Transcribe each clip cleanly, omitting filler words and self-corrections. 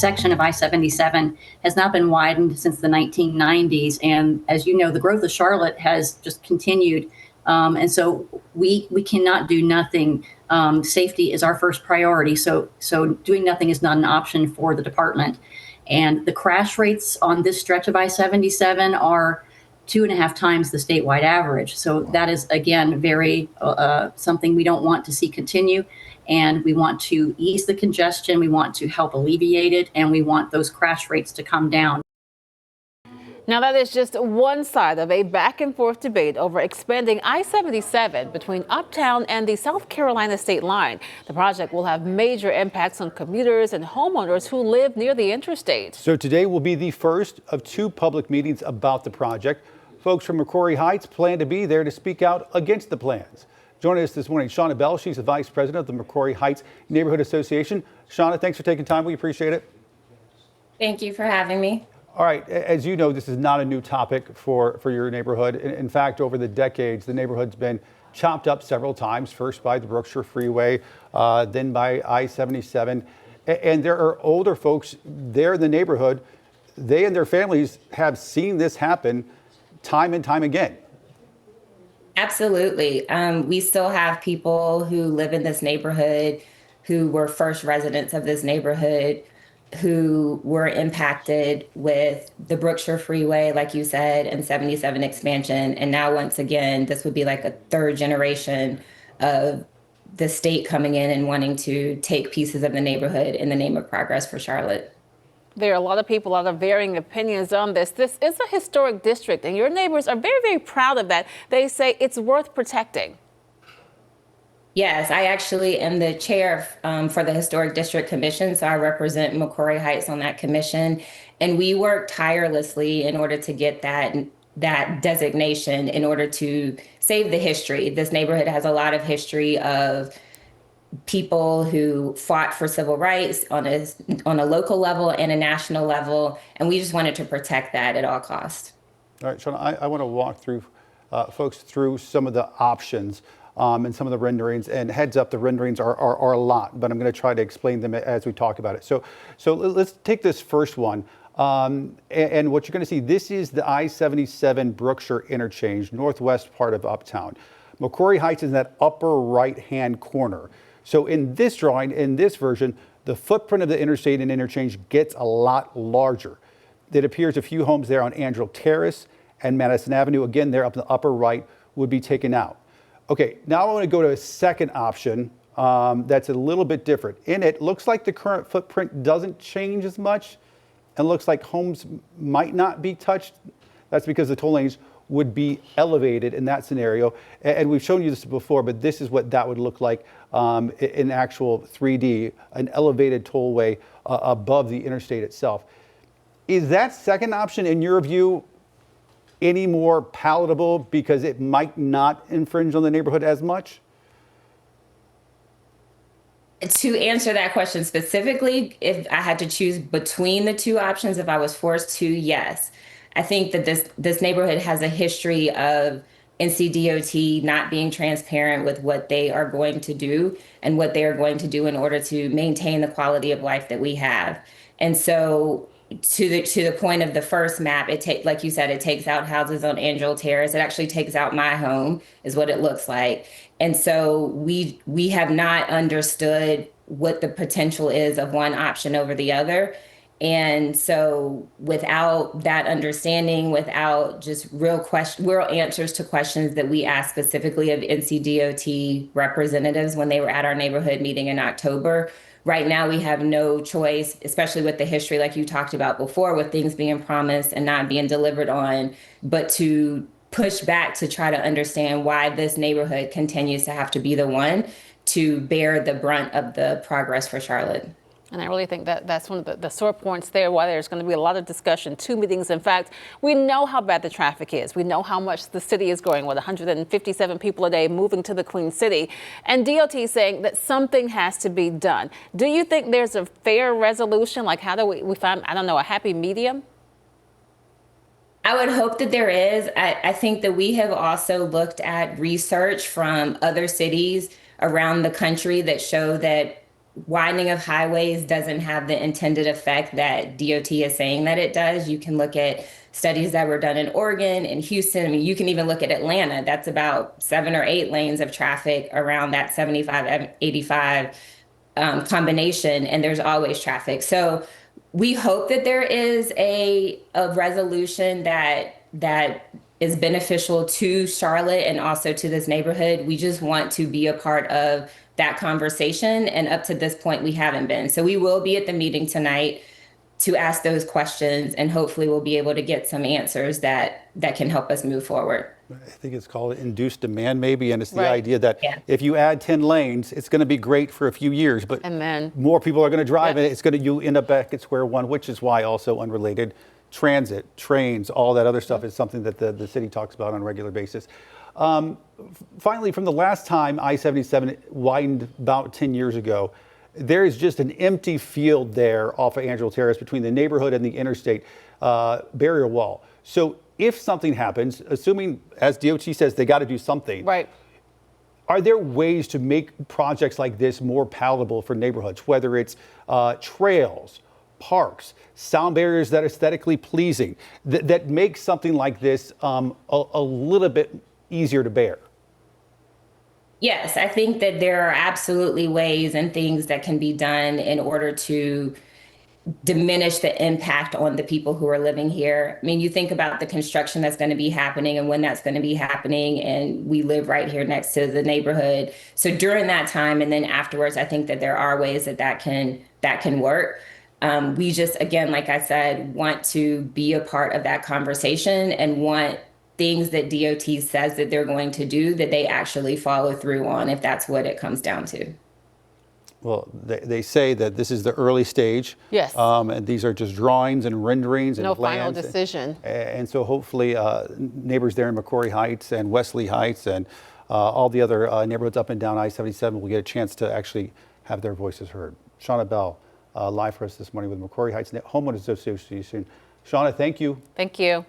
section of I-77 has not been widened since the 1990s. And as you know, the growth of Charlotte has just continued. And so we cannot do nothing. Safety is our first priority. So doing nothing is not an option for the department. And the crash rates on this stretch of I-77 are 2.5 times the statewide average. So that is, again, very something we don't want to see continue. And we want to ease the congestion, we want to help alleviate it, and we want those crash rates to come down. Now, that is just one side of a back and forth debate over expanding I-77 between Uptown and the South Carolina state line. The project will have major impacts on commuters and homeowners who live near the interstate. So today will be the first of 2 public meetings about the project. Folks from McCrory Heights plan to be there to speak out against the plans. Joining us this morning, Shauna Bell. She's the vice president of the McCrory Heights Neighborhood Association. Shauna, thanks for taking time. We appreciate it. Thank you for having me. All right. As you know, this is not a new topic for your neighborhood. In fact, over the decades, the neighborhood's been chopped up several times, first by the Brookshire Freeway, then by I-77. And there are older folks there in the neighborhood. They and their families have seen this happen time and time again. Absolutely. We still have people who live in this neighborhood who were first residents of this neighborhood who were impacted with the Brookshire Freeway, like you said, and 77 expansion. And now, once again, this would be like a third generation of the state coming in and wanting to take pieces of the neighborhood in the name of progress for Charlotte. There are a lot of people, a lot of varying opinions on this. This is a historic district, and your neighbors are very, very proud of that. They say it's worth protecting. Yes, I actually am the chair for the Historic District Commission, so I represent McCrory Heights on that commission. And we work tirelessly in order to get that designation in order to save the history. This neighborhood has a lot of history of people who fought for civil rights on a local level and a national level, and we just wanted to protect that at all costs. All right, Shauna, I want to walk through folks through some of the options and some of the renderings. And heads up, the renderings are a lot, but I'm going to try to explain them as we talk about it. So let's take this first one. And what you're going to see, this is the I-77 Brookshire interchange, northwest part of Uptown. McCrory Heights is in that upper right-hand corner. So in this drawing, in this version, the footprint of the interstate and interchange gets a lot larger. It appears a few homes there on Angel Terrace and Madison Avenue, again, there up in the upper right, would be taken out. Okay, now I want to go to a second option that's a little bit different. In it, looks like the current footprint doesn't change as much and looks like homes might not be touched. That's because the toll lanes would be elevated in that scenario. And we've shown you this before, but this is what that would look like in actual 3D, an elevated tollway above the interstate itself. Is that second option, in your view, any more palatable because it might not infringe on the neighborhood as much? To answer that question specifically, if I had to choose between the two options, if I was forced to, yes. I think that this neighborhood has a history of NCDOT not being transparent with what they are going to do and what they are going to do in order to maintain the quality of life that we have. And so to the point of the first map, like you said, it takes out houses on Angel Terrace. It actually takes out my home, is what it looks like. And so we have not understood what the potential is of one option over the other. And so without that understanding, without just real answers to questions that we asked specifically of NCDOT representatives when they were at our neighborhood meeting in October, right now we have no choice, especially with the history like you talked about before, with things being promised and not being delivered on, but to push back to try to understand why this neighborhood continues to have to be the one to bear the brunt of the progress for Charlotte. And I really think that that's one of the sore points there, why there's going to be a lot of discussion, 2 meetings. In fact, we know how bad the traffic is. We know how much the city is growing, with 157 people a day moving to the Queen City. And DOT is saying that something has to be done. Do you think there's a fair resolution? Like, how do we find, I don't know, a happy medium? I would hope that there is. I think that we have also looked at research from other cities around the country that show that widening of highways doesn't have the intended effect that DOT is saying that it does. You can look at studies that were done in Oregon and Houston. I mean, you can even look at Atlanta. That's about 7 or 8 lanes of traffic around that 75, 85 combination, and there's always traffic. So we hope that there is a resolution that is beneficial to Charlotte and also to this neighborhood. We just want to be a part of that conversation. And up to this point, we haven't been. So we will be at the meeting tonight to ask those questions, and hopefully we'll be able to get some answers that can help us move forward. I think it's called induced demand maybe, and it's the Right. idea that Yeah. if you add 10 lanes, it's going to be great for a few years, but And then- more people are going to drive Yeah. it. It's going to, you end up back at square one, which is why also unrelated transit, trains, all that other stuff is something that the city talks about on a regular basis. Finally, from the last time I-77 widened about 10 years ago, there is just an empty field there off of Angelo Terrace between the neighborhood and the interstate barrier wall. So if something happens, assuming, as DOT says, they got to do something, Right. are there ways to make projects like this more palatable for neighborhoods, whether it's trails, parks, sound barriers that are aesthetically pleasing, that make something like this a little bit easier to bear? Yes, I think that there are absolutely ways and things that can be done in order to diminish the impact on the people who are living here. I mean, you think about the construction that's going to be happening and when that's going to be happening, and we live right here next to the neighborhood. So during that time and then afterwards, I think that there are ways that can work. We just, again, like I said, want to be a part of that conversation and want things that DOT says that they're going to do, that they actually follow through on, if that's what it comes down to. Well, they say that this is the early stage. Yes. And these are just drawings and renderings and No final plans. decision. And so hopefully neighbors there in McCrory Heights and Wesley Heights and all the other neighborhoods up and down I-77 will get a chance to actually have their voices heard. Shauna Bell, live for us this morning with McCrory Heights Homeowners Association. Shauna, thank you. Thank you.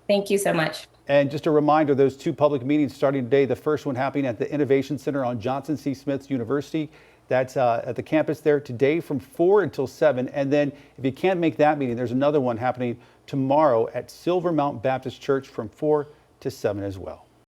Thank you so much. And just a reminder, those 2 public meetings starting today, the first one happening at the Innovation Center on Johnson C. Smith University. That's at the campus there today from 4 until 7. And then if you can't make that meeting, there's another one happening tomorrow at Silver Mount Baptist Church from 4 to 7 as well.